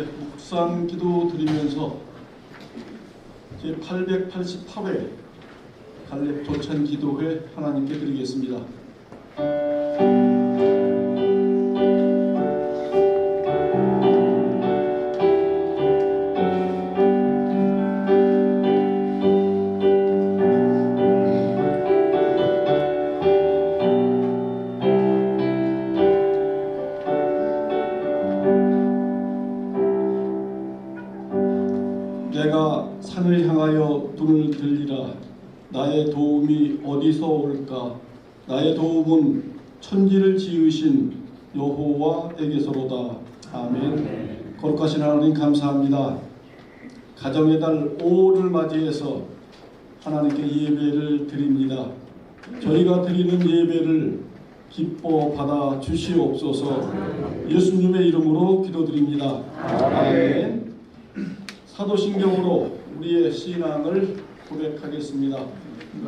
묵상 기도 드리면서 제888회 갈렙 조찬 기도회 하나님께 드리겠습니다. 내가 산을 향하여 눈을 들리라. 나의 도움이 어디서 올까? 나의 도움은 천지를 지으신 여호와에게서로다. 아멘. 거룩하신 하나님 감사합니다. 가정의 달 5월을 맞이해서 하나님께 예배를 드립니다. 저희가 드리는 예배를 기뻐 받아 주시옵소서. 예수님의 이름으로 기도드립니다. 아멘. 사도신경으로 우리의 신앙을 고백하겠습니다.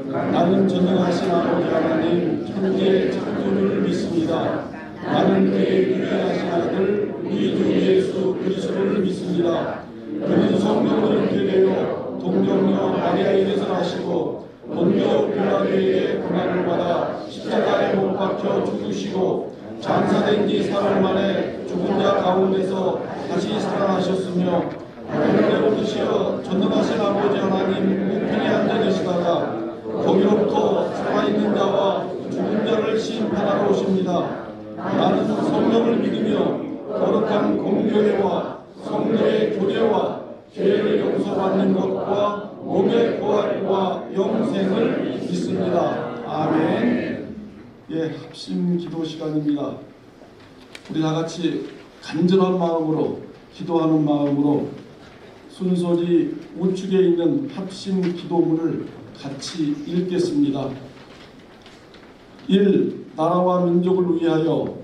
나는 전능하신 아버지 하나님 천지의 창조주를 믿습니다. 나는 그의 유일하신 아들 우리 주 예수 그리스도를 믿습니다. 그는 성령으로 잉태되어 동정녀 마리아에게서 나시고 본교 빌라도에게 고난을 받아 십자가에 못 박혀 죽으시고 장사된 지 사흘 만에 죽은 자 가운데서 다시 살아나셨으며 하늘에 오르시어 전능하신 아버지 하나님 우편에 앉아 계시다가 거기로부터 살아있는 자와 죽은 자를 심판하러 오십니다. 나는 성령을 믿으며 거룩한 공교회와 성도의 교제와 죄를 용서받는 것과 몸의 부활과 영생을 믿습니다. 아멘. 합심 기도 시간입니다. 우리 다 같이 간절한 마음으로 기도하는 마음으로 순서지 우측에 있는 합심 기도문을 같이 읽겠습니다. 1. 나라와 민족을 위하여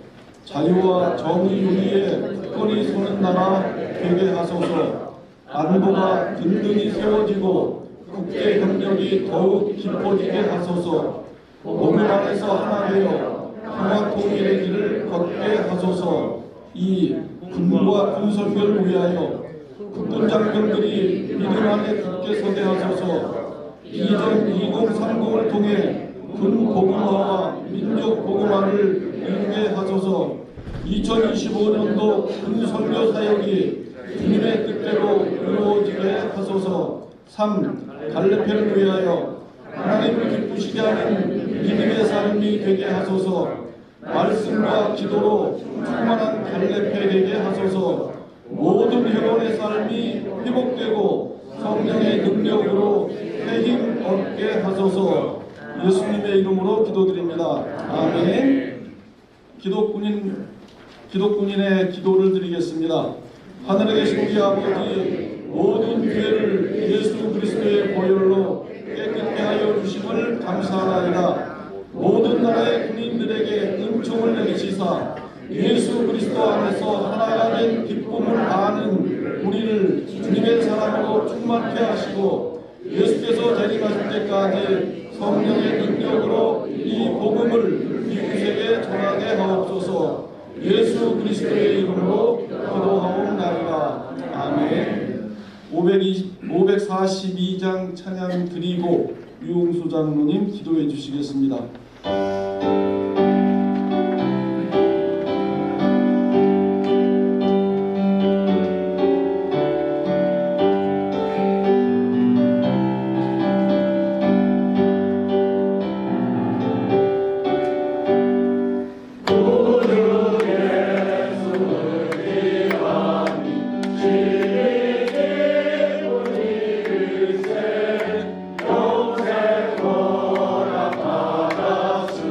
자유와 정의 위에 굳건히 서는 나라 되게 하소서. 안보가 든든히 세워지고 국제 협력이 더욱 깊어지게 하소서. 몸을 안에서 하나 되어 평화 통일의 길을 걷게 하소서. 2. 군과 군선교를 위하여 국군 장병들이 믿음 안에 굳게 서게 하소서. 이전 2030을 통해 군 복음화와 민족 복음화를 이루게 하소서. 2025년도 군 선교 사역이 주님의 뜻대로 이루어지게 하소서. 3. 갈렙회를 위하여 하나님을 기쁘시게 하는 믿음의 삶이 되게 하소서. 말씀과 기도로 충만한 갈렙회 되게 하소서. 모든 회원의 삶이 회복되고 성령의 능력으로 힘 얻게 하소서. 예수님의 이름으로 기도드립니다. 아멘. 기독군인의 기도를 드리겠습니다. 하늘에 계신 우리 아버지, 모든 죄를 예수 그리스도의 보혈로 깨끗게 하여 주심을 감사하나이다. 모든 나라의 군인들에게 은총을 내리시사 예수 그리스도 안에서 하나가 된 기쁨을 아는 우리를 주님의 사랑으로 충만케 하시고 예수께서 재림하실 때까지 성령의 능력으로 이 복음을 이웃에게 전하게 하옵소서. 예수 그리스도의 이름으로 기도하옵나이다. 아멘. 542장 찬양 드리고 유홍수 장로님 기도해 주시겠습니다. 영생 허락받았으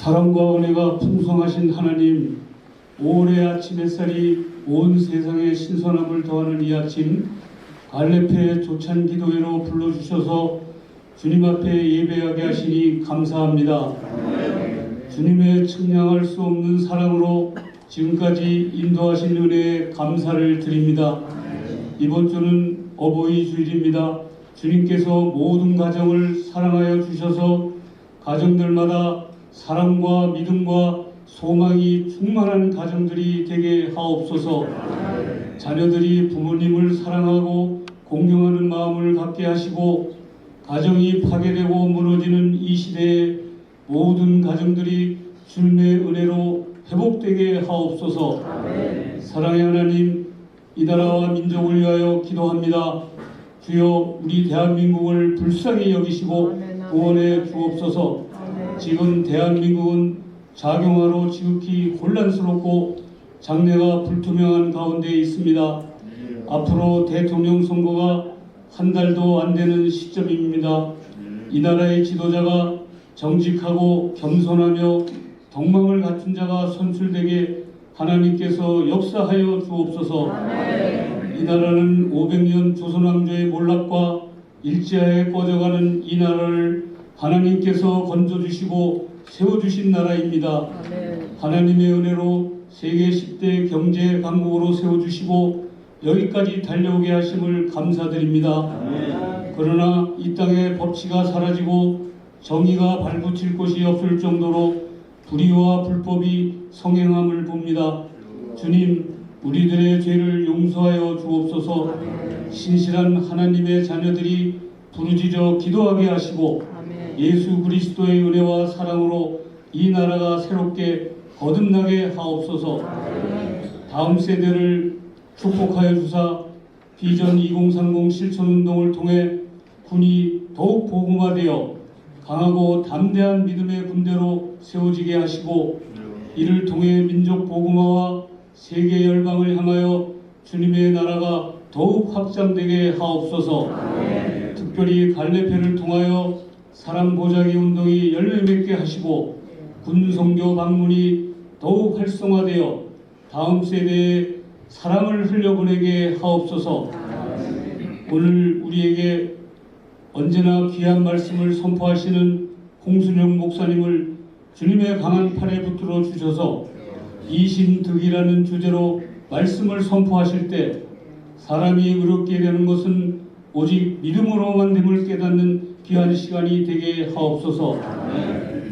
사랑과 은혜가 풍성하신 하나님, 올해 아침 햇살이 온 세상에 신선함을 더하는 이 아침, 갈레페 조찬 기도회로 불러주셔서 주님 앞에 예배하게 하시니 감사합니다. 주님의 측량할 수 없는 사랑으로 지금까지 인도하신 은혜에 감사를 드립니다. 이번 주는 어버이 주일입니다. 주님께서 모든 가정을 사랑하여 주셔서 가정들마다 사랑과 믿음과 소망이 충만한 가정들이 되게 하옵소서. 자녀들이 부모님을 사랑하고 공경하는 마음을 갖게 하시고 가정이 파괴되고 무너지는 이 시대에 모든 가정들이 주님의 은혜로 회복되게 하옵소서. 사랑의 하나님, 이 나라와 민족을 위하여 기도합니다. 주여, 우리 대한민국을 불쌍히 여기시고 구원해 주옵소서. 지금 대한민국은 작용하러 지극히 혼란스럽고 장래가 불투명한 가운데 있습니다. 앞으로 대통령 선거가 한 달도 안 되는 시점입니다. 이 나라의 지도자가 정직하고 겸손하며 덕망을 갖춘 자가 선출되게 하나님께서 역사하여 주옵소서. 이 나라는 500년 조선왕조의 몰락과 일제하에 꺼져가는 이 나라를 하나님께서 건져주시고 세워주신 나라입니다. 하나님의 은혜로 세계 10대 경제 강국으로 세워주시고 여기까지 달려오게 하심을 감사드립니다. 그러나 이 땅의 법치가 사라지고 정의가 발붙일 곳이 없을 정도로 불의와 불법이 성행함을 봅니다. 주님, 우리들의 죄를 용서하여 주옵소서. 신실한 하나님의 자녀들이 부르짖어 기도하게 하시고 예수 그리스도의 은혜와 사랑으로 이 나라가 새롭게 거듭나게 하옵소서. 다음 세대를 축복하여 주사 비전 2030 실천운동을 통해 군이 더욱 복음화되어 강하고 담대한 믿음의 군대로 세워지게 하시고 이를 통해 민족 복음화와 세계 열방을 향하여 주님의 나라가 더욱 확장되게 하옵소서. 특별히 갈레페를 통하여 사랑 보자기 운동이 열매 맺게 하시고 군 선교 방문이 더욱 활성화되어 다음 세대에 사랑을 흘려보내게 하옵소서. 오늘 우리에게 언제나 귀한 말씀을 선포하시는 홍순영 목사님을 주님의 강한 팔에 붙들어 주셔서 이신득이라는 주제로 말씀을 선포하실 때 사람이 의롭게 되는 것은 오직 믿음으로만 됨을 깨닫는 귀한 시간이 되게 하옵소서.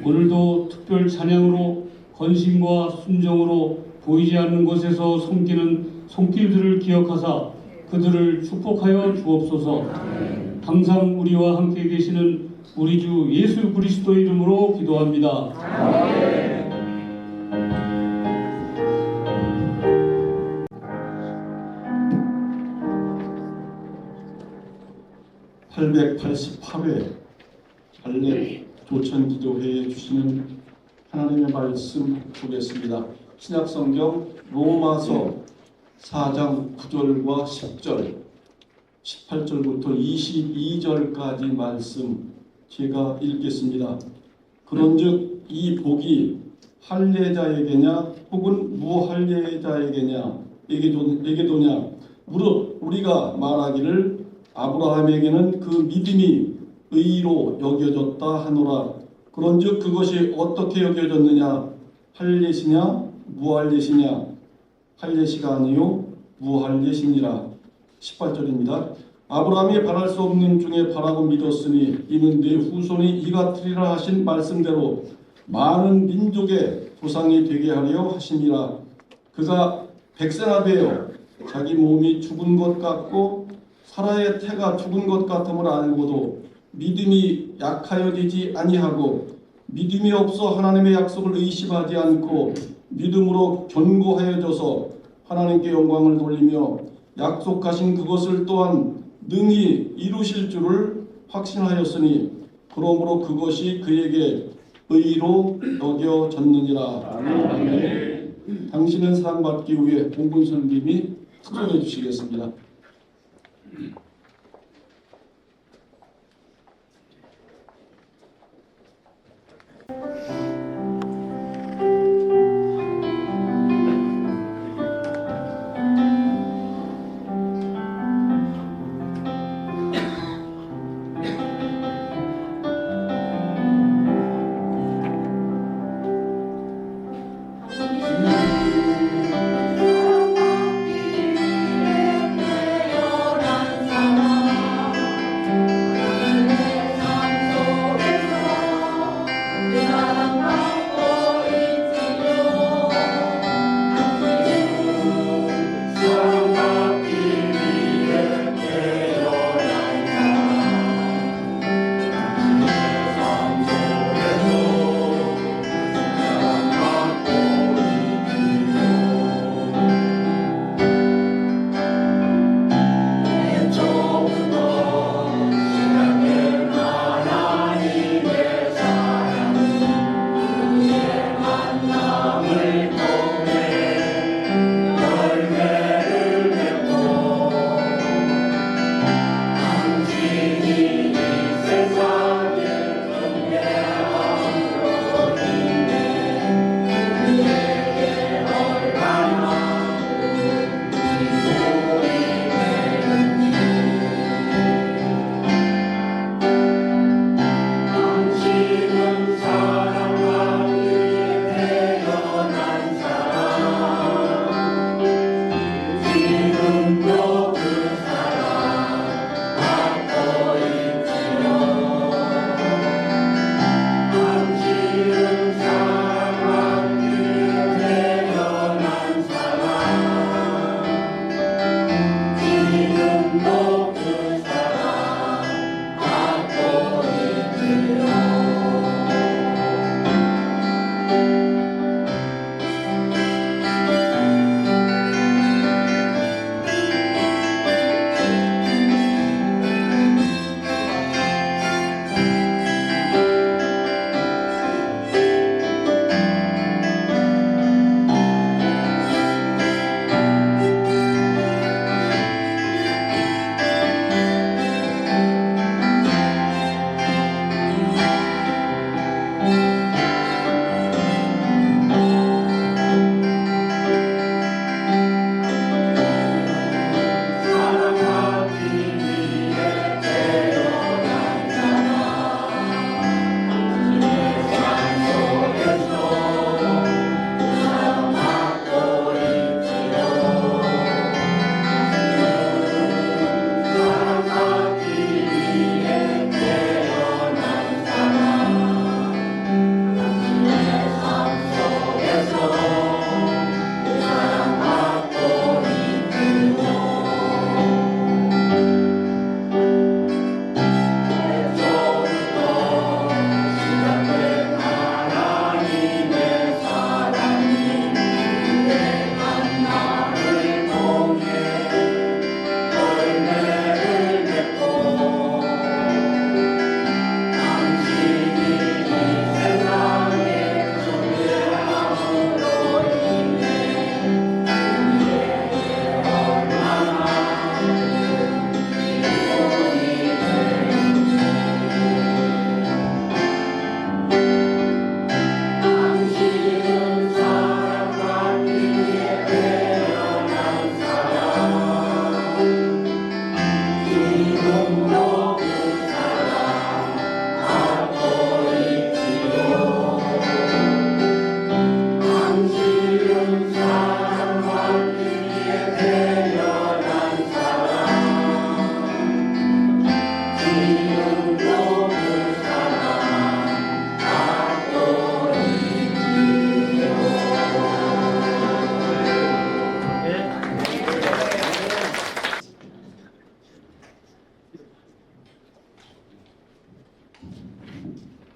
오늘도 특별 찬양으로 헌신과 순종으로 보이지 않는 곳에서 섬기는 손길들을 기억하사 그들을 축복하여 주옵소서. 항상 우리와 함께 계시는 우리 주 예수 그리스도 이름으로 기도합니다. 888회 갈렙 조천기도회에 주시는 하나님의 말씀 보겠습니다. 신약성경 로마서 4장 9절과 10절 18절부터 22절까지 말씀 제가 읽겠습니다. 그런즉 이 복이 할례자에게냐 혹은 무할례자에게도냐 무릇 우리가 말하기를 아브라함에게는 그 믿음이 의로 여겨졌다 하노라. 그런즉 그것이 어떻게 여겨졌느냐? 할례시냐 무할례시냐? 할례시가 아니요 무할례시니라. 18절입니다. 아브라함이 바랄 수 없는 중에 바라고 믿었으니 이는 네 후손이 이 같으리라 하신 말씀대로 많은 민족의 조상이 되게 하려 하심이라. 그가 백세나 되어 자기 몸이 죽은 것 같고 사라의 태가 죽은 것 같음을 알고도 믿음이 약하여지지 아니하고 믿음이 없어 하나님의 약속을 의심하지 않고 믿음으로 견고하여져서 하나님께 영광을 돌리며 약속하신 그것을 또한 능히 이루실 줄을 확신하였으니 그러므로 그것이 그에게 의로 여겨졌느니라. 아멘. 당신은 사랑받기 위해 봉군 선생님이 수정해 주시겠습니다.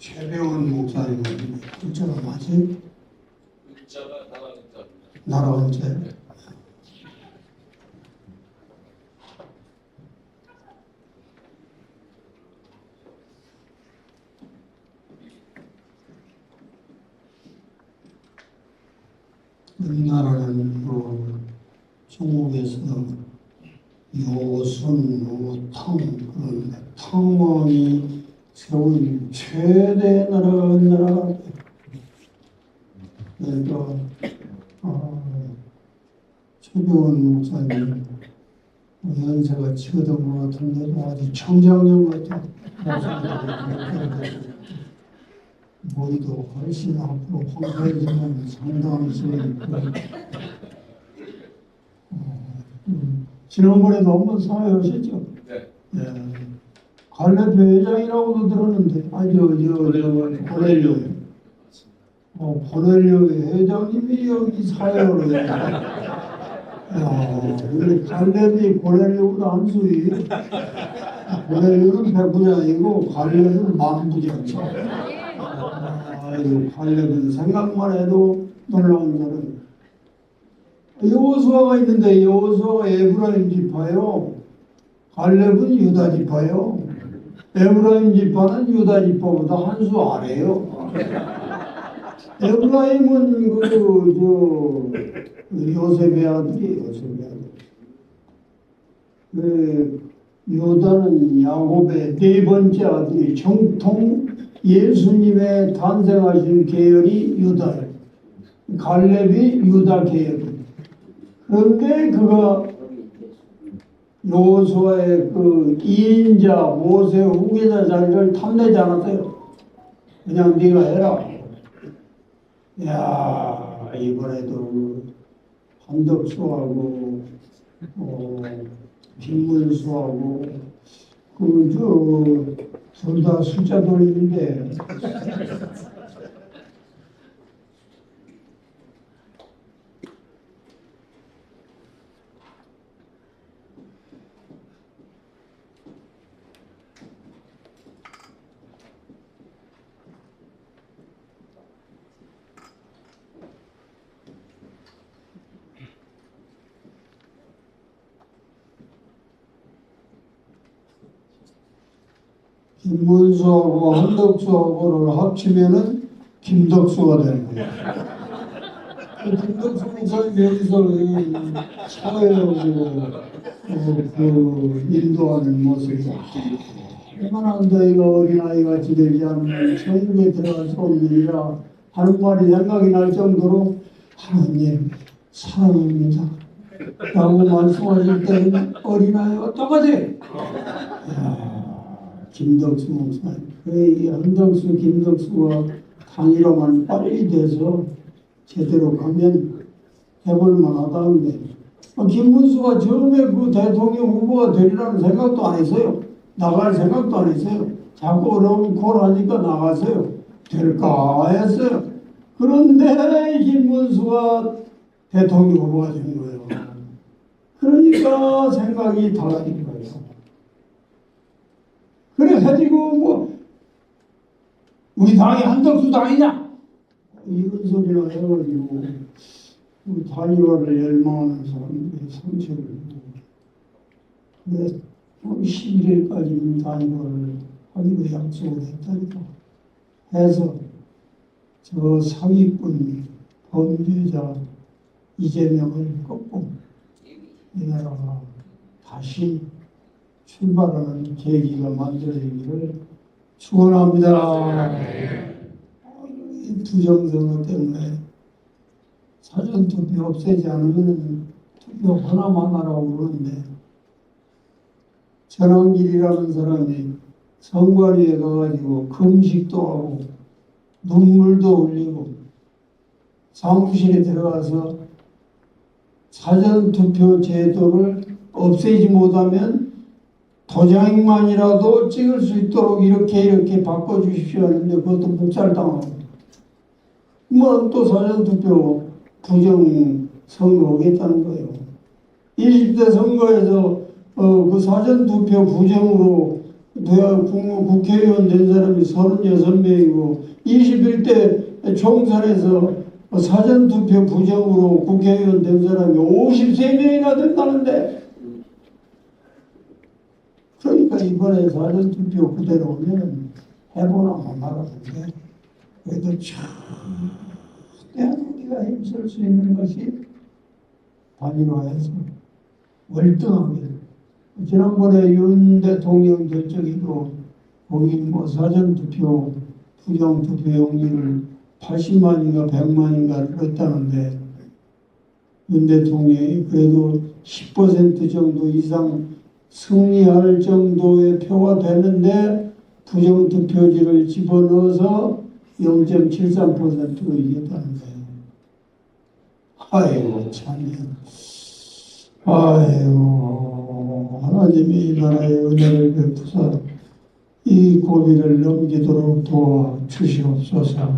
최배원 목사님은 글자가 맞지? 글자가 나라 글자입니다. 나라 글자. 우리나라는 중국에서 요순, 우탕 그런 탕왕이 세운 최대 나라가 그러니까 최병원 목사님 연세가 치거든 것 같은데 아주 청장년 같아. 머리도 훨씬 앞으로 황폐해지면 상당스러운 지난번에도 한번 사회하셨죠? 네. 예. 갈래표 회장이라고도 들었는데 보넬료 보넬료 회장님이 여기 사회를 우리 갈래비 보넬료보다 한 수위 보넬료는 백부장이고 갈래는 만부장이죠. 갈렙은 생각만 해도 놀라운 사람. 여호수아가 있는데 여호수아가 에브라임 지파요. 갈렙은 유다 지파요. 에브라임 지파는 유다 지파보다 한 수 아래요. 에브라임은 요셉의 아들이에요. 요셉의 아들. 유다는 야곱의 네 번째 아들이 정통 예수님의 탄생하신 계열이 유다예요. 갈렙이 유다 계열. 그런데 그가 여호수아의 그 2인자 모세 후계자 자리를 탐내지 않았어요. 그냥 네가 해라. 야 이번에도 한덕수하고 빈문수하고 둘 다 숫자 돌리는데 김문수하고 한덕수하고를 합치면은 김덕수가 되는 거예요. 김덕수 목사님 여기서 사회하고 인도하는 모습이 얼마나 너희가 어린아이가 지되지 않으면 천국에 들어갈 수 없느니라 하는 말이 생각이 날 정도로 하나님 사랑합니다 라고 말씀하실 때는 어린아이와 똑같아요. 김덕수 목사님. 이 한덕수, 김덕수가 단일화만 빨리 돼서 제대로 가면 해볼 만하다는데 김문수가 처음에 그 대통령 후보가 되리라는 생각도 안 했어요. 나갈 생각도 안 했어요. 자꾸 어려운 콜 하니까 나갔어요. 될까 했어요. 그런데 김문수가 대통령 후보가 된 거예요. 그러니까 생각이 달라진 거예요. 그래가지고 우리 당이 한덕수 당이냐 이런 소리를 해가지고 우리 단일화를 열망하는 사람들의 상처를 그래서 11일까지는 단일화를 하기로 약속을 했다니까 해서 저 사기꾼 범죄자 이재명을 꺾고 이 나라가 다시 출발하는 계기가 만들어지기를 축원합니다. 이 부정선거 때문에 사전투표 없애지 않으면 투표 하나만 하라고 그러는데 전환길이라는 사람이 선관위에 가가지고 금식도 하고 눈물도 흘리고 사무실에 들어가서 사전투표 제도를 없애지 못하면 도장만이라도 찍을 수 있도록 이렇게 바꿔주십시오 하는데 그것도 묵살당하고 또 사전투표 부정 선거 오겠다는 거예요. 20대 선거에서 그 사전투표 부정으로 국회의원 된 사람이 36명이고 21대 총선에서 사전투표 부정으로 국회의원 된 사람이 53명이나 된다는데, 그러니까 이번에 사전투표 그대로 오면 해보나 말하는데, 그래도 최대한 우리가 힘쓸 수 있는 것이 단일화해서 월등하게, 지난번에 윤 대통령 결정이고 거기 뭐 사전투표 부정투표용지를 80만인가 100만인가 그랬다는데, 윤 대통령이 그래도 10% 정도 이상 승리할 정도의 표가 됐는데 부정투표지를 집어넣어서 0.73%로 이겼다는 거예요. 아이고 참, 아이고 하나님이 이 나라에 은혜를 베푸사 이 고비를 넘기도록 도와주시옵소서.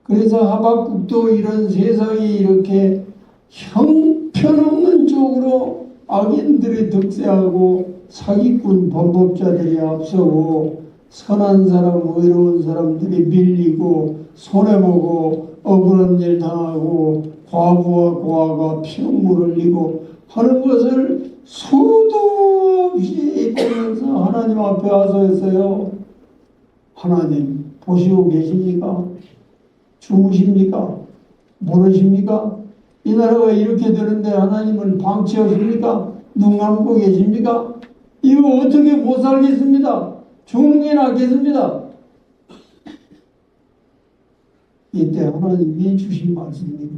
그래서 하박국도 이런 세상이 이렇게 형편없는 쪽으로 악인들이 득세하고 사기꾼 범법자들이 앞서고 선한 사람, 의로운 사람들이 밀리고 손해보고 억울한 일 당하고 과부와 고아가 피눈물 흘리고 하는 것을 수도 없이 보면서 하나님 앞에 와서 했어요. 하나님 보시고 계십니까? 주무십니까? 모르십니까? 이 나라가 이렇게 되는데 하나님은 방치하십니까? 눈 감고 계십니까? 이거 어떻게 못 살겠습니다. 죽는 게 낫겠습니다. 이때 하나님이 주신 말씀이 그래요.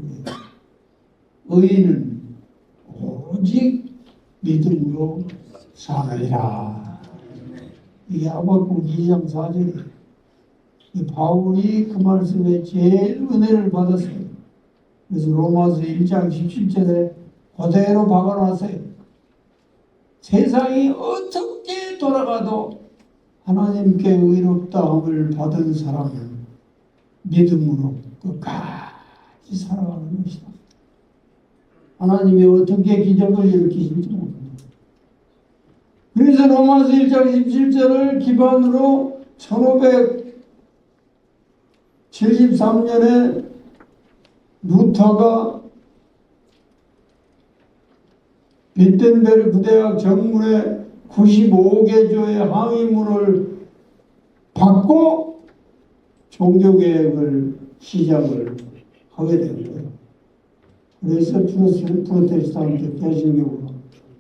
의인은 오직 믿음으로 사느니라. 이게 하박국 2장 4절이에요. 바울이 그 말씀에 제일 은혜를 받았어요. 그래서 로마서 1장 17절에 그대로 박아놨어요. 세상이 어떻게 돌아가도 하나님께 의롭다함을 받은 사람은 믿음으로 끝까지 살아가는 것이다. 하나님이 어떻게 기적을 일으키신지 모릅니다. 그래서 로마서 1장 17절을 기반으로 1573년에 루터가 비텐베르크 대학 정문에 95개 조의 항의문을 받고 종교개혁을 시작을 하게 된 거예요. 그래서 프로테스탄트 개신교로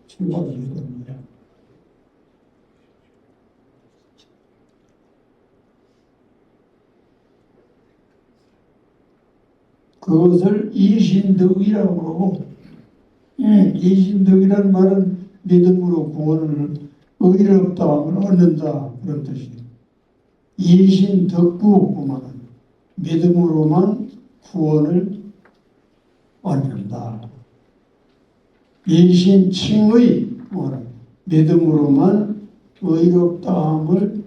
출발하게 됩니다. 그것을 이신덕이라고 그러고, 이신덕이란 말은 믿음으로 구원을 의롭다함을 얻는다 그런 뜻이에요. 이신덕구 그 말은 믿음으로만 구원을 얻는다. 이신칭의 그 말은 믿음으로만 의롭다함을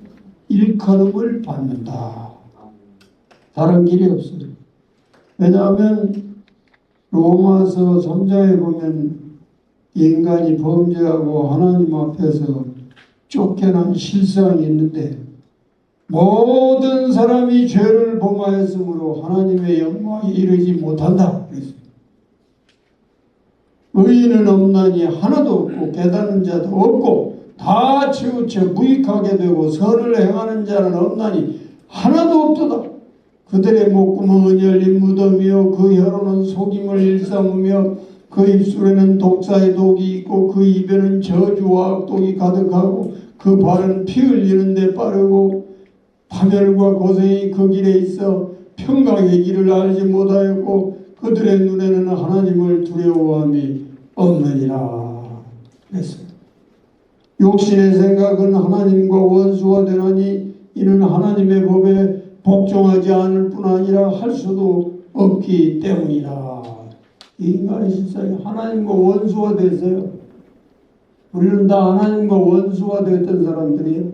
일컬음을 받는다. 다른 길이 없어요. 왜냐하면 로마서 3장에 보면 인간이 범죄하고 하나님 앞에서 쫓겨난 실상이 있는데 모든 사람이 죄를 범하였으므로 하나님의 영광에 이르지 못한다. 의인은 없나니 하나도 없고 깨닫는 자도 없고 다 치우쳐 무익하게 되고 선을 행하는 자는 없나니 하나도 없도다. 그들의 목구멍은 열린 무덤이요 그 혀로는 속임을 일삼으며 그 입술에는 독사의 독이 있고 그 입에는 저주와 악독이 가득하고 그 발은 피 흘리는 데 빠르고 파멸과 고생이 그 길에 있어 평강의 길을 알지 못하였고 그들의 눈에는 하나님을 두려워함이 없느니라 그랬어요. 욕심의 생각은 하나님과 원수가 되나니 이는 하나님의 법에 복종하지 않을 뿐 아니라 할 수도 없기 때문이라. 이 인간의 실상이 하나님과 원수가 됐어요. 우리는 다 하나님과 원수가 됐던 사람들이에요.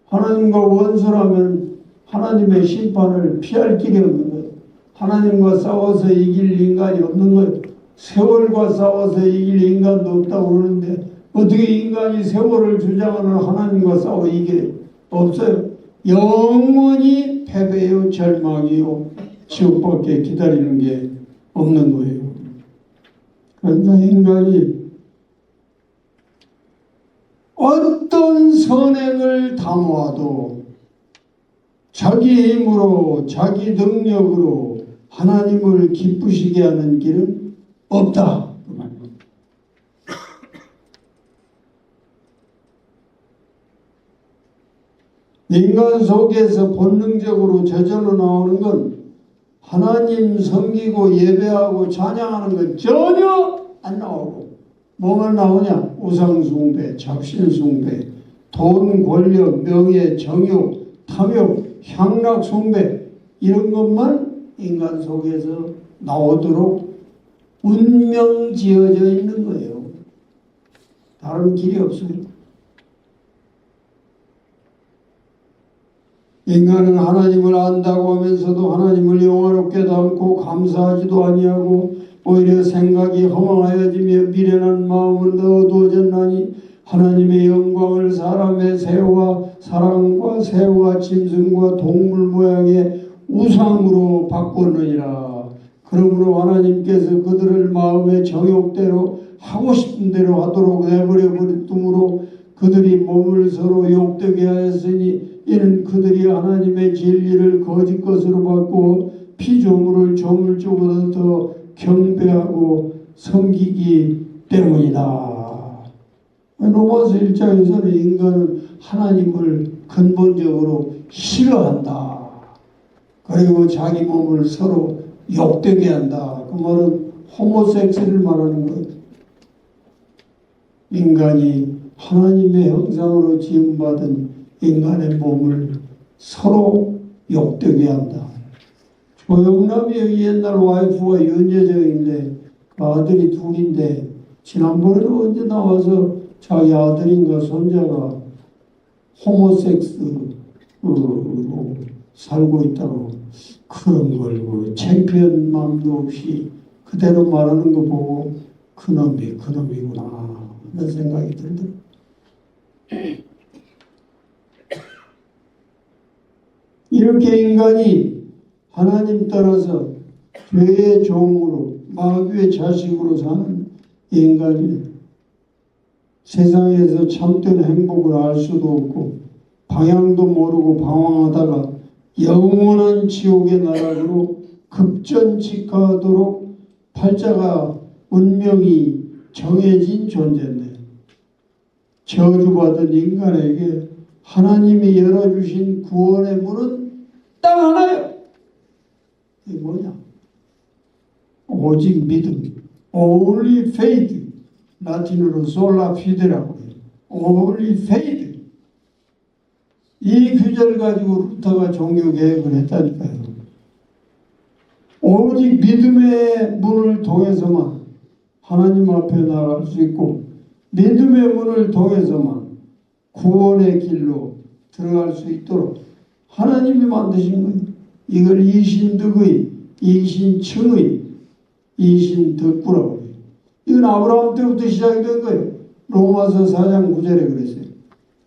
하나님과 원수라면 하나님의 심판을 피할 길이 없는 거예요. 하나님과 싸워서 이길 인간이 없는 거예요. 세월과 싸워서 이길 인간도 없다고 그러는데 어떻게 인간이 세월을 주장하는 하나님과 싸워 이게 없어요. 영원히 패배요 절망이요 지옥밖에 기다리는 게 없는 거예요. 그러니까 인간이 어떤 선행을 담아도 자기 힘으로 자기 능력으로 하나님을 기쁘시게 하는 길은 없다. 그 말입니다. 인간 속에서 본능적으로 저절로 나오는 건 하나님 섬기고 예배하고 찬양하는 건 전혀 안 나오고 뭐만 나오냐? 우상숭배, 잡신숭배, 돈, 권력, 명예, 정욕, 탐욕, 향락숭배 이런 것만 인간 속에서 나오도록 운명지어져 있는 거예요. 다른 길이 없어요. 인간은 하나님을 안다고 하면서도 하나님을 영화롭게도 않고 감사하지도 아니하고 오히려 생각이 허망하여지며 미련한 마음은 어두워졌나니 하나님의 영광을 사람의 새와 사람과 새와 짐승과 동물 모양의 우상으로 바꾸느니라. 그러므로 하나님께서 그들을 마음의 정욕대로 하고 싶은 대로 하도록 내버려 버렸으므로 그들이 몸을 서로 욕되게 하였으니 이는 그들이 하나님의 진리를 거짓 것으로 바꾸어 피조물을 조물주보다 더 경배하고 섬기기 때문이다. 로마서 1장에서는 인간은 하나님을 근본적으로 싫어한다. 그리고 자기 몸을 서로 욕되게 한다. 그 말은 호모섹스를 말하는 거예요. 인간이 하나님의 형상으로 지음받은 인간의 몸을 서로 욕되게 한다. 조영남이 옛날 와이프와 연예정인데 그 아들이 둘인데 지난번에는 언제 나와서 자기 아들인가 손자가 호모섹스로 살고 있다고 그런 걸 창피한 마음도 없이 그대로 말하는 거 보고 그놈이구나 하는 생각이 들더라고요. 이렇게 인간이 하나님 따라서 죄의 종으로 마귀의 자식으로 사는 인간이 세상에서 참된 행복을 알 수도 없고 방향도 모르고 방황하다가 영원한 지옥의 나락으로 급전직하도록 팔자가 운명이 정해진 존재인데 저주받은 인간에게 하나님이 열어주신 구원의 문은 딱 하나예요. 이게 뭐냐? 오직 믿음. Only faith. 라틴어로 솔라 피데라고 해요. Only faith. 이 규제를 가지고 루터가 종교개혁을 했다니까요. 오직 믿음의 문을 통해서만 하나님 앞에 나갈 수 있고 믿음의 문을 통해서만 구원의 길로 들어갈 수 있도록 하나님이 만드신 거예요. 이걸 이신득의, 이신층의, 이신덕구라고 해요. 이건 아브라함 때부터 시작이 된 거예요. 로마서 4장 9절에 그랬어요.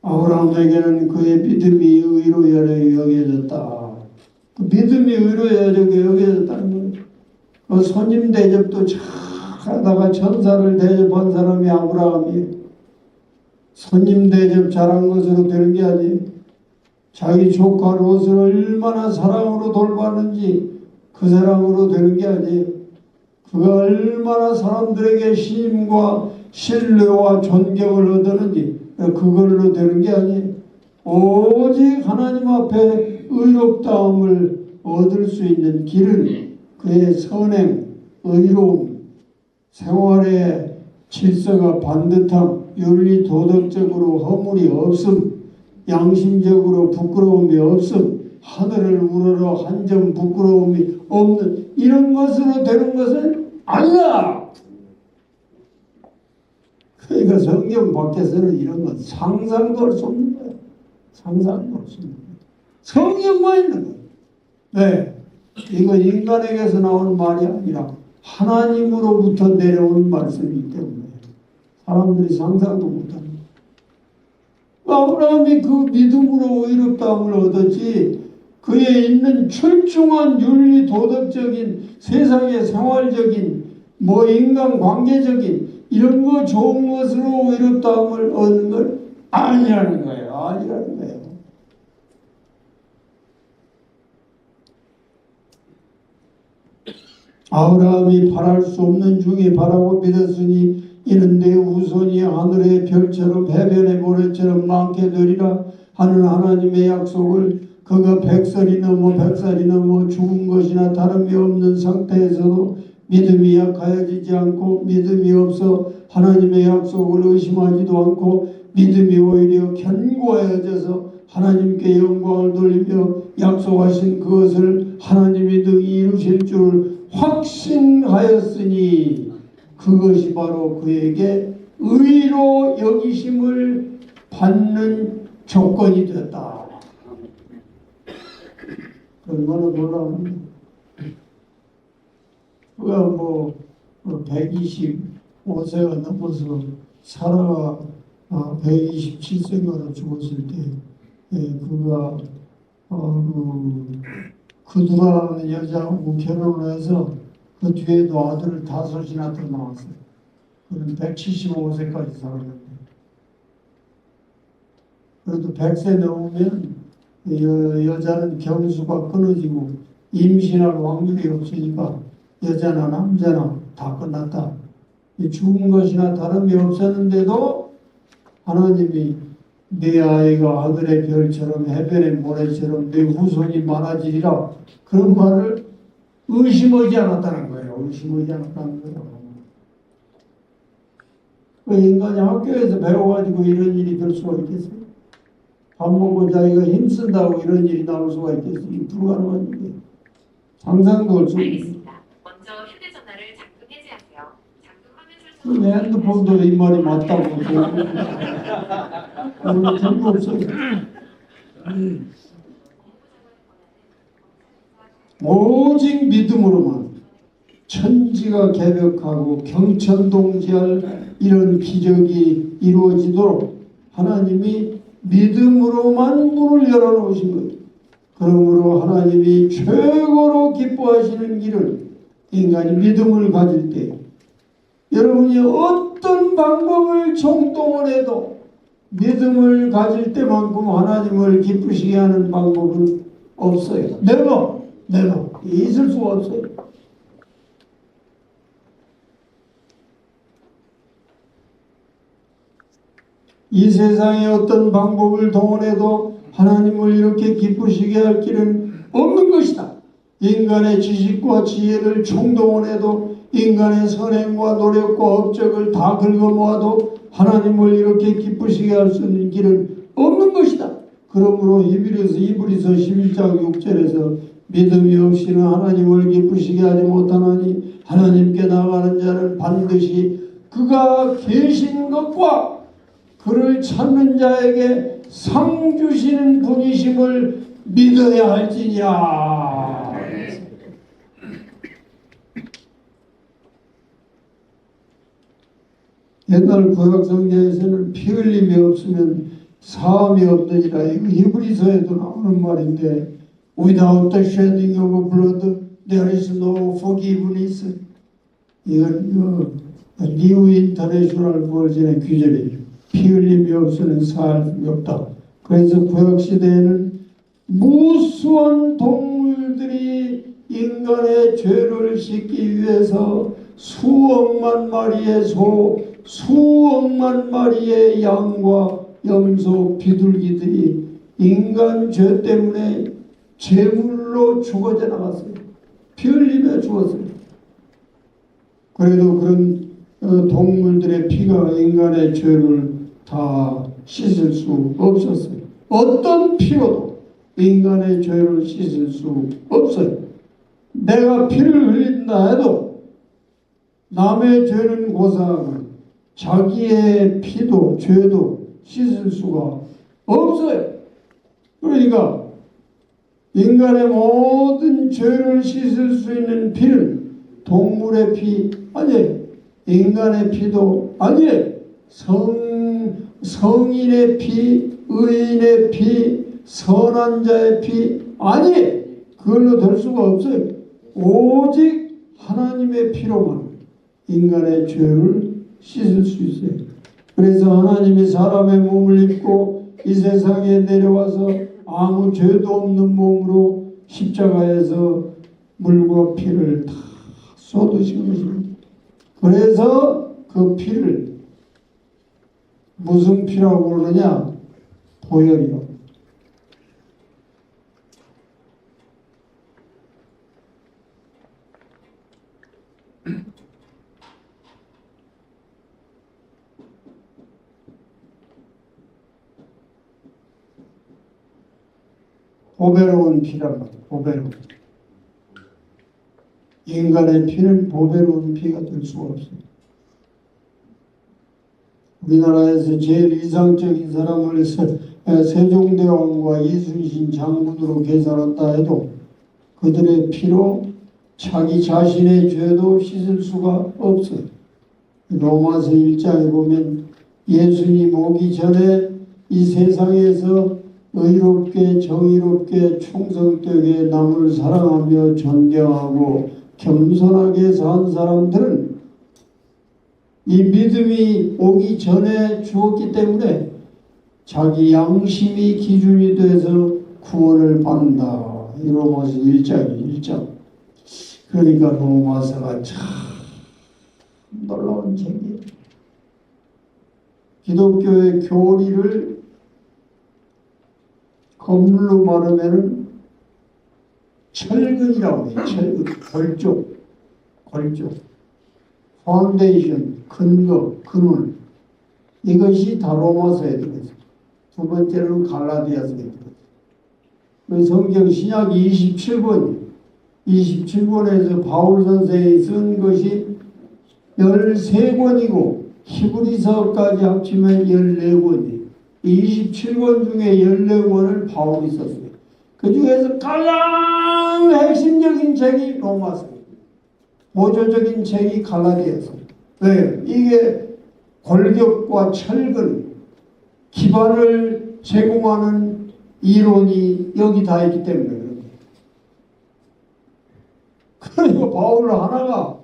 아브라함에게는 그의 믿음이 의로 여겨졌다. 그 믿음이 의로 여겨졌다는 거예요. 그 손님 대접도 잘 하다가 천사를 대접한 사람이 아브라함이에요. 손님 대접 잘한 것으로 되는 게 아니에요. 자기 조카 롯을 얼마나 사랑으로 돌봤는지 그 사랑으로 되는 게 아니에요. 그가 얼마나 사람들에게 신임과 신뢰와 존경을 얻었는지 그걸로 되는 게 아니에요. 오직 하나님 앞에 의롭다함을 얻을 수 있는 길은 그의 선행, 의로움, 생활의 질서가 반듯함, 윤리 도덕적으로 허물이 없음, 양심적으로 부끄러움이 없음, 하늘을 우러러 한 점 부끄러움이 없는 이런 것으로 되는 것은 아니야. 그러니까 성경 밖에서는 이런 건 상상도 할 수 없는 거야. 상상도 할 수 없는 거야. 성경만 있는 거야. 네, 이거 인간에게서 나오는 말이 아니라 하나님으로부터 내려온 말씀이기 때문에 사람들이 상상도 못합니다. 아브라함이 그 믿음으로 의롭다함을 얻었지 그에 있는 철중한 윤리 도덕적인 세상의 생활적인 뭐 인간관계적인 이런 거 좋은 것으로 의롭다함을 얻는 걸 아니라는 거예요. 아니라는 거예요. 아브라함이 바랄 수 없는 중에 바라고 믿었으니 이는 내 후손이 하늘의 별처럼 해변의 모래처럼 많게 되리라 하는 하나님의 약속을 그가 100살이 넘어 100살이 넘어 죽은 것이나 다름이 없는 상태에서도 믿음이 약하여지지 않고 믿음이 없어 하나님의 약속을 의심하지도 않고 믿음이 오히려 견고해져서 하나님께 영광을 돌리며 약속하신 그것을 하나님이 능히 이루실 줄 확신하였으니 그것이 바로 그에게 의로 여기심을 받는 조건이 되었다. 얼마나 놀라운데. 그가 뭐 125세가 넘어서 사라가 127세인가 죽었을 때 그가 그두라는 여자하고 결혼을 해서 그 뒤에도 아들을 5이나 더 낳았어요. 그는 175세까지 살았는데 그래도 100세 넘으면 여자는 경수가 끊어지고 임신할 확률이 없으니까 여자나 남자나 다 끝났다. 죽은 것이나 다름이 없었는데도 하나님이 내 아이가 하늘의 별처럼 해변의 모래처럼 내 후손이 많아지리라 그런 말을 의심하지 않았다는 거예요. 의심하지 않았다는 거예요. 그 인간이 학교에서 배워가지고 이런 일이 될 수가 있겠어요? 밥 먹고 자기가 힘쓴다고 이런 일이 나올 수가 있겠어요? 불가능한 일이에요. 상상도 할 수 없어요. 알겠습니다. 먼저 휴대전화를 잠금 해제하세요. 잠금 화면 설정. 핸드폰도 이 말이 맞다고 그런 전부 없어요. 오직 믿음으로만 천지가 개벽하고 경천동지할 이런 기적이 이루어지도록 하나님이 믿음으로만 문을 열어놓으신 거예요. 그러므로 하나님이 최고로 기뻐하시는 길은 인간이 믿음을 가질 때 여러분이 어떤 방법을 총동원해도 믿음을 가질 때만큼 하나님을 기쁘시게 하는 방법은 없어요. never 있을 수가 없어요. 이 세상에 어떤 방법을 동원해도 하나님을 이렇게 기쁘시게 할 길은 없는 것이다. 인간의 지식과 지혜를 총동원해도 인간의 선행과 노력과 업적을 다 긁어모아도 하나님을 이렇게 기쁘시게 할 수 있는 길은 없는 것이다. 그러므로 히브리서 11장 6절에서 믿음이 없이는 하나님을 기쁘시게 하지 못하나니 하나님께 나가는 자는 반드시 그가 계신 것과 그를 찾는 자에게 상 주시는 분이심을 믿어야 할지니라. 옛날 구약 성경에서는 피 흘림이 없으면 사함이 없느니라. 이거 히브리서에도 나오는 말인데 Without the shedding of blood there is no forgiveness. 이건 뉴 인터내셔널 버전의 규절이에요. 피 흘림이 없으면 사함이 없다. 그래서 구약 시대에는 무수한 동물들이 인간의 죄를 씻기 위해서 수억만 마리의 소, 수억만 마리의 양과 염소, 비둘기들이 인간 죄 때문에 제물로 죽어져 나갔어요. 피 흘리며 죽었어요. 그래도 그런 동물들의 피가 인간의 죄를 다 씻을 수 없었어요. 어떤 피로도 인간의 죄를 씻을 수 없어요. 내가 피를 흘린다 해도 남의 죄는 고사하고 자기의 피도 죄도 씻을 수가 없어요. 그러니까 인간의 모든 죄를 씻을 수 있는 피는 동물의 피 아니에요. 인간의 피도 아니에요. 성인의 피, 의인의 피, 선한 자의 피, 아니 그걸로 될 수가 없어요. 오직 하나님의 피로만 인간의 죄를 씻을 수 있어요. 그래서 하나님이 사람의 몸을 입고 이 세상에 내려와서 아무 죄도 없는 몸으로 십자가에서 물과 피를 다 쏟으신 것입니다. 그래서 그 피를 무슨 피라고 그러느냐? 보혈이라고. 보배로운 피란 말이에요. 보배로운. 인간의 피는 보배로운 피가 될 수가 없어요. 우리나라에서 제일 이상적인 사람을 세종대왕과 이순신 장군으로 계산한다 해도 그들의 피로 자기 자신의 죄도 씻을 수가 없어요. 로마서 1장에 보면 예수님 오기 전에 이 세상에서 의롭게 정의롭게 충성되게 남을 사랑하며 존경하고 겸손하게 산 사람들은 이 믿음이 오기 전에 주었기 때문에 자기 양심이 기준이 돼서 구원을 받는다. 이 로마서 1장. 그러니까 로마서가 참 놀라운 책이에요. 기독교의 교리를 건물로 말하면은 철근이라고 해요. 철근, 골조, 파운데이션, 근거, 근원. 이것이 다 로마서에 들어있어요. 두 번째로는 갈라디아서에 들어있어요. 성경 신약 27권에서 바울 선생이 쓴 것이 13권이고 히브리서까지 합치면 14권이에요. 27권 중에 14권을 바울이 썼어요. 그 중에서 가장 핵심적인 책이 로마서입니다. 보조적인 책이 갈라디아서. 왜? 이게 골격과 철근, 기반을 제공하는 이론이 여기 다 있기 때문에 그런 거예요. 그리고 바울 하나가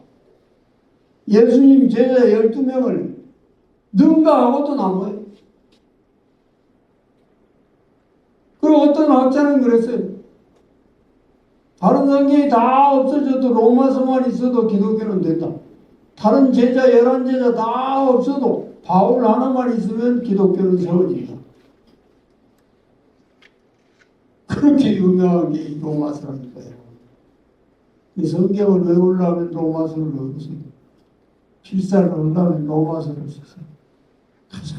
예수님 제자 12명을 능가하고도 남아요. 그리고 어떤 학자는 그랬어요. 다른 성경이 다 없어져도 로마서만 있어도 기독교는 된다. 다른 제자 11제자 다 없어도 바울 하나만 있으면 기독교는 세워진다. 그렇게 유명한 게 로마서라는 거예요. 이 성경을 외우려면 로마서를 외우세요. 필사를 외우려면 로마서를 쓰세요. 가자.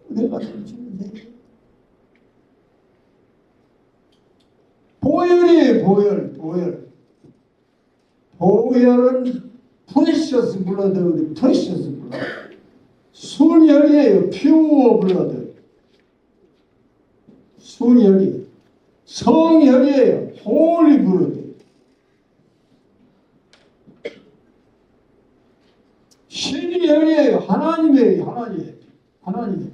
내가 던지면 돼. 보혈이에요. 보혈은 프레셔스 블러드, 프레셔스 블러드. 순혈이에요. 퓨어 블러드. 순혈이에요. 성혈이에요. 홀리 블러드. 신혈이에요. 하나님이에요. 하나님.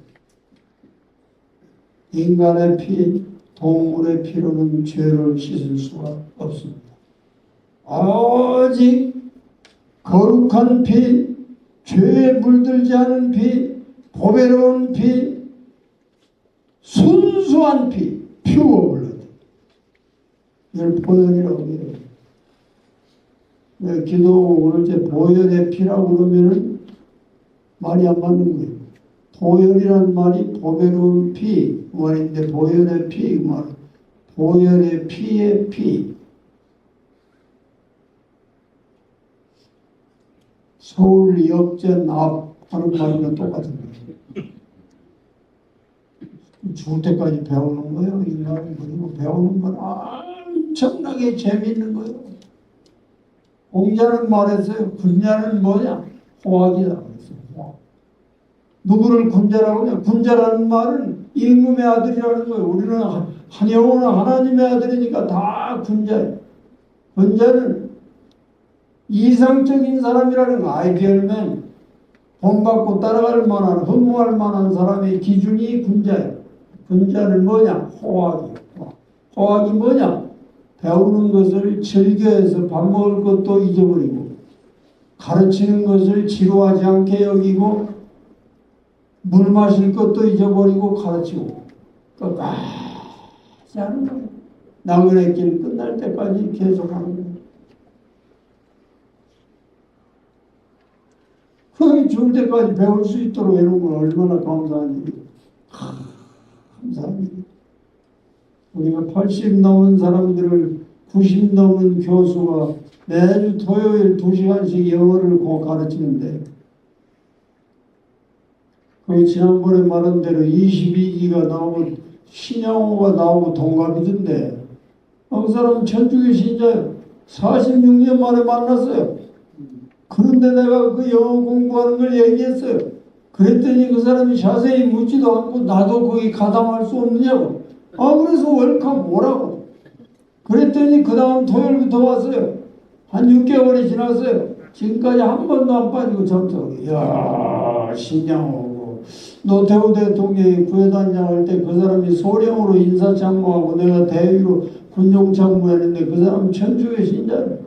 인간의 피, 동물의 피로는 죄를 씻을 수가 없습니다. 오직 거룩한 피, 죄에 물들지 않은 피, 보배로운 피, 순수한 피, 퓨어 블러드. 이걸 보혈이라고 해요. 왜 기도 그럴 때 보혈의 피라고 그러면은 말이 안 맞는 거예요. 보혈이라는 말이 보배로운 피 말인데 보혈의 피 말, 보혈의 피의 피. 서울 역전 앞 하는 말이랑 똑같은 거예요. 죽을 때까지 배우는 거예요. 인간은. 그리고 배우는 건 엄청나게 재미있는 거예요. 공자는 말했어요. 군자는 뭐냐? 호학이다. 그랬어요. 호학. 누구를 군자라고 하냐? 군자라는 말은 임금의 아들이라는 거예요. 우리는 한영호나 하나님의 아들이니까 다 군자예요. 군자는 이상적인 사람이라는 거. 아이디얼맨, 본받고 따라갈 만한, 허무할 만한 사람의 기준이 군자예요. 군자는 뭐냐? 호학이에요. 호학이 뭐냐? 배우는 것을 즐겨해서 밥 먹을 것도 잊어버리고, 가르치는 것을 지루하지 않게 여기고, 물 마실 것도 잊어버리고 가르치고, 끝까지 하는 거예요. 나그네 길 끝날 때까지 계속 하는 거예요. 그게 죽을 때까지 배울 수 있도록 해놓은 건 얼마나 감사한 일이에요. 감사한 일이에요. 우리가 80 넘은 사람들을 90 넘은 교수가 매주 토요일 2시간씩 영어를 가르치는데, 그 지난번에 말한 대로 22기가 나오고 신양호가 나오고 동갑이던데, 그 사람은 천주교 신자예요. 46년 만에 만났어요. 그런데 내가 그 영어 공부하는 걸 얘기했어요. 그랬더니 그 사람이 자세히 묻지도 않고 나도 거기 가담할 수 없느냐고. 그래서 웰컴 오라고. 그랬더니 그 다음 토요일부터 왔어요. 한 6개월이 지났어요. 지금까지 한 번도 안 빠지고 잠자고. 이야, 신양호고. 노태우 대통령이 구회단장 할 때 그 사람이 소령으로 인사참모하고 내가 대위로 군용참모했는데 그 사람은 천주교 신자예요.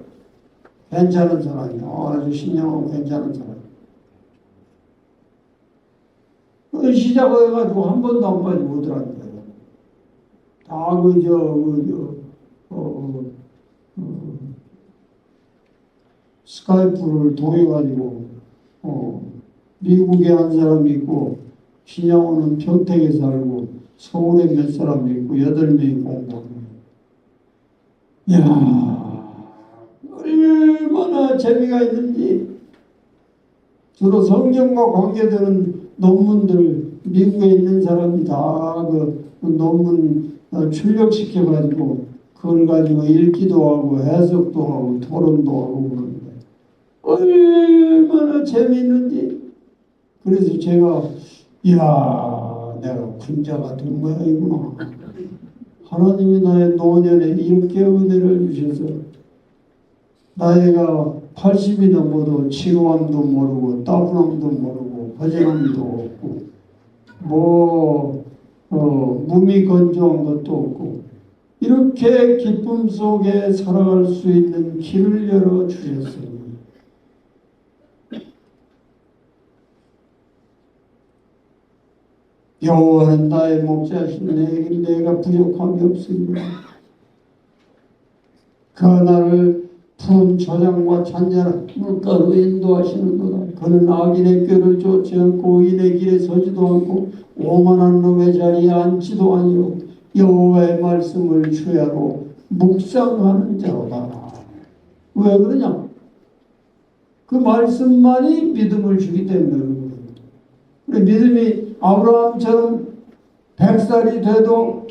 괜찮은 사람이요. 아주 신령하고 괜찮은 사람. 시작해가지고 한 번도 안 빠지고 오더라는 거예요. 다 스카이프를 통해가지고, 미국에 한 사람이 있고, 신양호는 평택에 살고, 서울에 몇 사람이 있고, 8명이 공부하는 거예요. 이야, 얼마나 재미가 있는지. 주로 성경과 관계되는 논문들, 미국에 있는 사람이 다 그 논문 출력시켜가지고 그걸 가지고 읽기도 하고 해석도 하고 토론도 하고 그러는데 얼마나 재미있는지. 그래서 제가 이야, 내가 군자가 된 모양이구나. 하나님이 나의 노년에 이렇게 은혜를 주셔서 나이가 80이 넘어도 치료함도 모르고 따분함도 모르고 허전함도 없고 몸이 건조한 것도 없고 이렇게 기쁨 속에 살아갈 수 있는 길을 열어주셨습니다. 여호와는 나의 목자시니 내가 부족함이 없습니다. 그 나를 푸른 초장과 잔잔한 물가로 인도하시는도다. 그는 악인의 꾀를 쫓지 않고 의인의 길에 서지도 않고 오만한 놈의 자리에 앉지도 아니요 여호와의 말씀을 주야로 묵상하는 자로다. 왜 그러냐? 그 말씀만이 믿음을 주기 때문에. 믿음이 아브라함처럼 100살이 돼도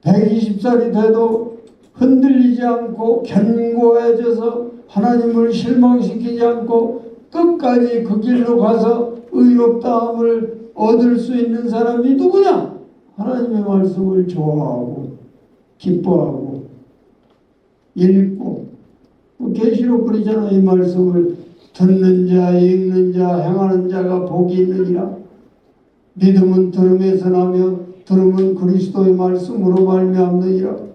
120살이 돼도 흔들리지 않고 견고해져서 하나님을 실망시키지 않고 끝까지 그 길로 가서 의롭다함을 얻을 수 있는 사람이 누구냐? 하나님의 말씀을 좋아하고 기뻐하고 읽고 계시록 그러잖아. 이 말씀을 듣는 자, 읽는 자, 행하는 자가 복이 있느니라. 믿음은 들음에서 나며 들음은 그리스도의 말씀으로 말미암느니라.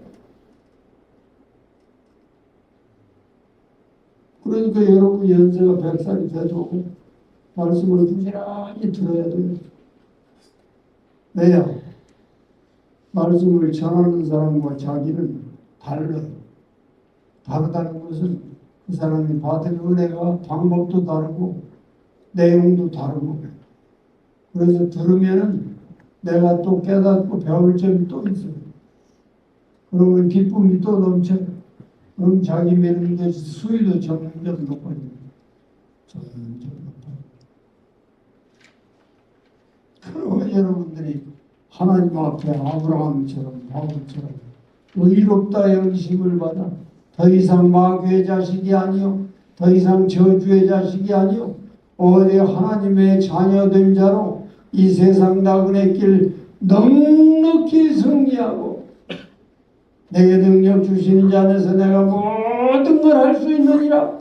그러니까 여러분 연세가 100살이 돼도 말씀을 부지런히 들어야 돼요. 왜냐? 말씀을 전하는 사람과 자기는 달라요. 다르다는 것은 그 사람이 받은 은혜가 방법도 다르고 내용도 다르고 그래서 들으면은 내가 또 깨닫고 배울 점이 또 있어요. 그러면 기쁨이 또 넘쳐요. 그럼 자기 믿는 것이 수위도 점점 높아집니다. 점점 높아요. 그리고 여러분들이 하나님 앞에 아브라함처럼 바울처럼 의롭다 영심을 받아 더 이상 마귀의 자식이 아니요 더 이상 저주의 자식이 아니요 오직 하나님의 자녀된 자로 이 세상 나그네 길 넉넉히 승리하고 내게 능력 주시는 자 안에서 내가 모든 걸 할 수 있느니라.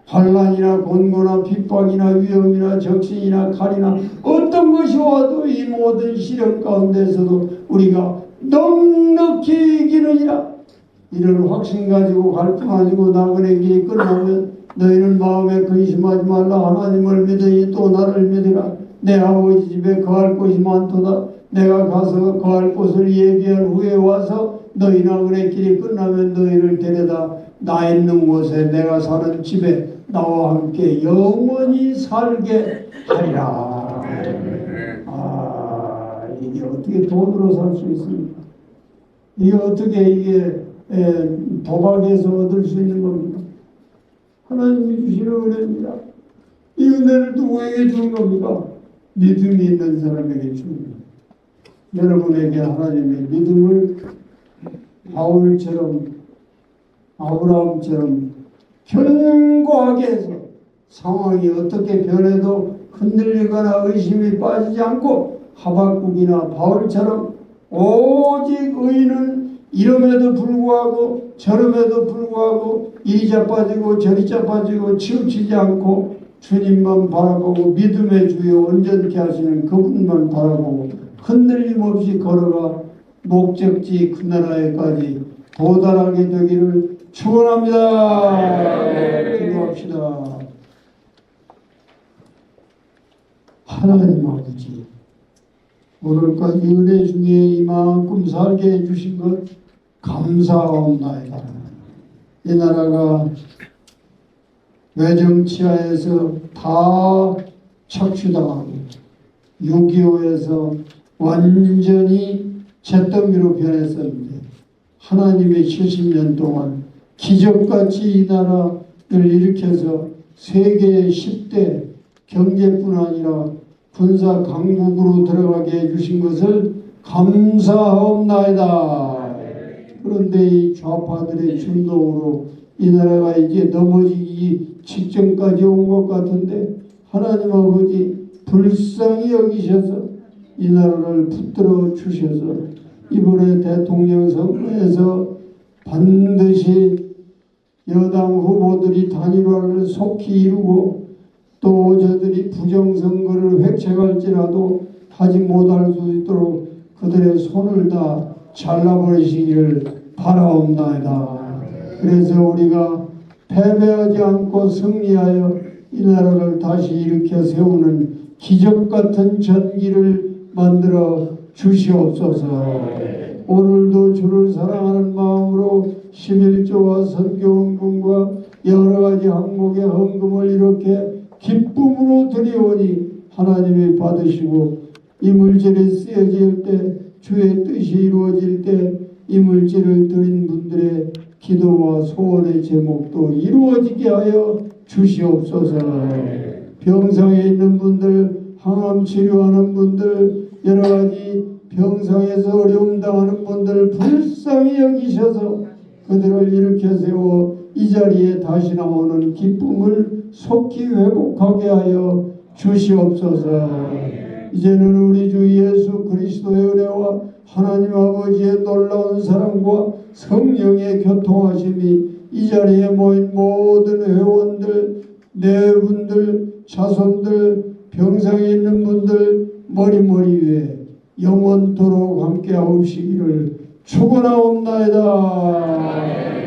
환난이나 곤고나 핍박이나 위험이나 적신이나 칼이나 어떤 것이 와도 이 모든 시련 가운데서도 우리가 넉넉히 이기느니라. 이를 확신 가지고 갈 뿐 아니고 나그네 길이 끝나면 너희는 마음에 근심하지 말라. 하나님을 믿으니 또 나를 믿으라. 내 아버지 집에 거할 곳이 많도다. 내가 가서 거할 곳을 예비한 후에 와서 너희 나그네 길이 끝나면 너희를 데려다 나 있는 곳에 내가 사는 집에 나와 함께 영원히 살게 하리라. 이게 어떻게 돈으로 살 수 있습니까? 이게 어떻게 도박에서 얻을 수 있는 겁니까? 하나님이 주시는 은혜입니다. 이 은혜를 누구에게 주는 겁니까? 믿음이 있는 사람에게 줍니다. 여러분에게 하나님의 믿음을 바울처럼 아브라함처럼 견고하게 해서 상황이 어떻게 변해도 흔들리거나 의심이 빠지지 않고 하박국이나 바울처럼 오직 의인은 이름에도 불구하고 저름에도 불구하고 이리 자빠지고 저리 자빠지고 치우치지 않고 주님만 바라보고 믿음의 주여 온전케 하시는 그분만 바라보고 흔들림 없이 걸어가 목적지 그 나라에까지 도달하게 되기를 축원합니다. 기도합시다. 하나님 아버지, 오늘까지 은혜 중에 이만큼 살게 해주신 것 감사하옵나이다. 이 나라가 외정치하에서 다 착취당하고 6.25에서 완전히 잿더미로 변했었는데 하나님의 70년 동안 기적같이 이 나라를 일으켜서 세계 10대 경제뿐 아니라 군사 강국으로 들어가게 해주신 것을 감사하옵나이다. 그런데 이 좌파들의 충동으로 이 나라가 이제 넘어지기 직전까지 온 것 같은데 하나님 아버지 불쌍히 여기셔서 이 나라를 붙들어 주셔서 이번에 대통령 선거에서 반드시 여당 후보들이 단일화를 속히 이루고 또 저들이 부정선거를 획책할지라도 하지 못할 수 있도록 그들의 손을 다 잘라버리시기를 바라옵나이다. 그래서 우리가 패배하지 않고 승리하여 이 나라를 다시 일으켜 세우는 기적같은 전기를 만들어 주시옵소서. 오늘도 주를 사랑하는 마음으로 11조와 선교헌금과 여러가지 항목의 헌금을 이렇게 기쁨으로 드리오니 하나님이 받으시고 이 물질이 쓰여질 때 주의 뜻이 이루어질 때 이 물질을 드린 분들의 기도와 소원의 제목도 이루어지게 하여 주시옵소서. 병상에 있는 분들, 항암 치료하는 분들, 여러가지 병상에서 어려움 당하는 분들 불쌍히 여기셔서 그들을 일으켜 세워 이 자리에 다시 나오는 기쁨을 속히 회복하게 하여 주시옵소서. 이제는 우리 주 예수 그리스도의 은혜와 하나님 아버지의 놀라운 사랑과 성령의 교통하심이 이 자리에 모인 모든 회원들, 내분들, 자손들, 병상에 있는 분들 머리 위에 영원토록 함께하옵시기를 축원하옵나이다.